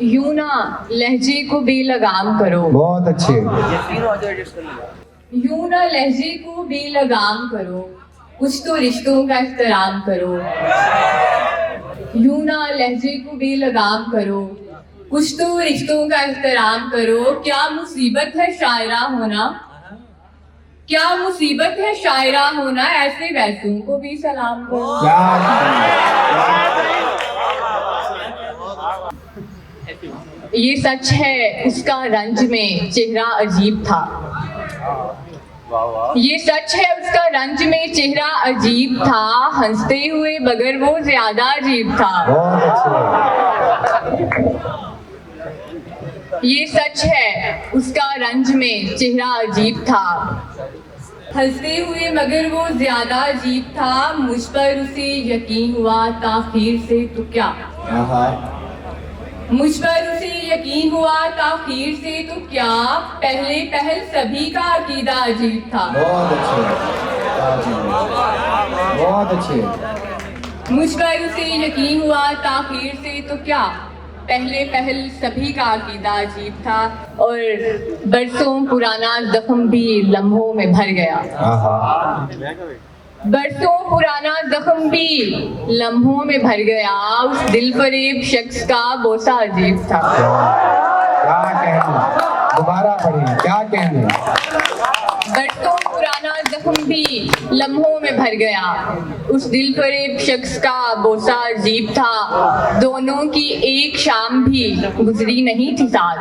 यूं ना लहजे को बेलगाम करो। बहुत अच्छे। यूं ना लहजे को बेलगाम करो, कुछ तो रिश्तों का एहतराम करो। यूं ना लहजे को बेलगाम करो, कुछ तो रिश्तों का एहतराम करो। क्या मुसीबत है शायरा होना, क्या मुसीबत है शायरा होना, ऐसे वैसों को भी सलाम करो। ये सच है उसका रंज में चेहरा अजीब था, ये सच है उसका रंज में चेहरा अजीब था, हंसते हुए मगर वो ज्यादा अजीब था। ये सच है उसका रंज में चेहरा अजीब था, हंसते हुए मगर वो ज्यादा अजीब था। मुझ पर उसे यकीन हुआ ताखीर से तो क्या, मुझ पर उसे यकीन हुआ ताखीर से तो क्या, पहले पहल सभी का अकीदा अजीब था। बहुत अच्छे, बहुत अच्छे। मुझ पर उसे यकीन हुआ ताखीर से तो क्या, पहले पहल सभी का अकीदा अजीब था। और बरसों पुराना जख्म भी लम्हों में भर गया, बरसों पुराना जख्म भी लम्हों में भर गया। उस दिल फरेब शख्स का बोसा अजीब था। क्या कहने, दोबारा पढ़िए, क्या कहने। बरसों पुराना जख्म भी लम्हों में भर गया, उस दिल फरेब शख्स का बोसा अजीब था। दोनों की एक शाम भी गुजरी नहीं थी साथ,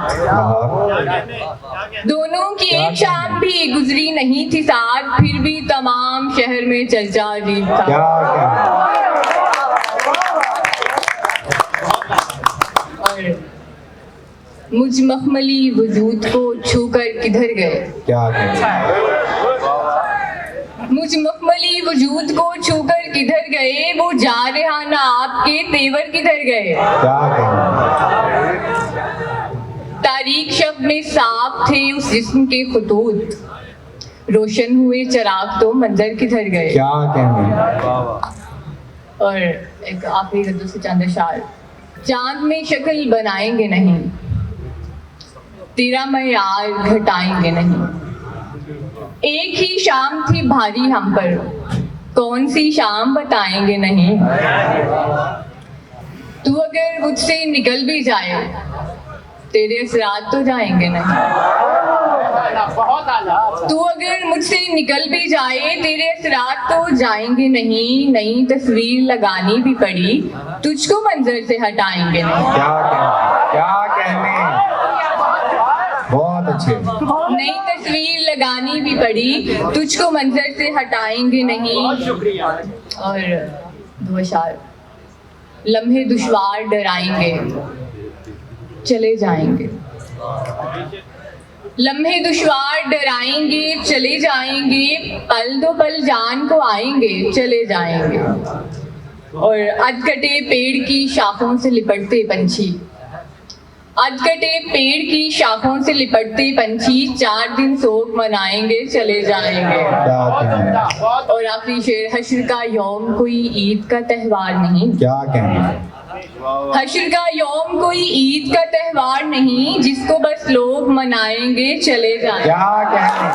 दोनों की एक शाम भी गुजरी नहीं थी साथ, फिर भी तमाम शहर में चर्चा अजीब था। और मुझ मखमली वजूद को छूकर किधर गए, क्या कहने। मुझ मखमली वजूद को छूकर किधर गए, वो जा रहा आपके तेवर किधर गए। क्या कहने। तारीख शब में साफ थे उस जिस्म के खुतूत, रोशन हुए चिराग तो मंजर किधर गए। क्या कहने। और एक आखिरी गद्दों से चंद अशार। चांद में शक्ल बनाएंगे नहीं, तेरा मयार घटाएंगे नहीं। एक ही शाम थी भारी हम पर, कौन सी शाम बताएंगे नहीं। तू अगर मुझसे निकल भी जाए, तेरे असरात तो जाएंगे नहीं। तू अगर मुझसे निकल भी जाए, तेरे असरात तो जाएंगे नहीं। नई तस्वीर लगानी भी पड़ी, तुझको मंजर से हटाएंगे नहीं। क्या कहने, क्या कहने। बहुत अच्छे। नई तस्वीर लगानी भी पड़ी, तुझको मंजर से हटाएंगे नहीं। और दो अशार। लम्हे दुश्वार डराएंगे, चले जाएंगे। लम्हे दुश्वार डराएंगे, चले जाएंगे। पल दो पल जान को आएंगे, चले जाएंगे। और अधकटे पेड़ की शाखों से लिपटते पंछी, अधकटे पेड़ की शाखों से लिपटते पंछी, 4 दिन शोक मनाएंगे, चले जाएंगे। और आखिरी शेर। हश्र का यौम कोई ईद का त्योहार नहीं, क्या कहने। हश्र का यौम कोई ईद का त्योहार नहीं, जिसको बस लोग मनाएंगे, चले जाएंगे। क्या कहने।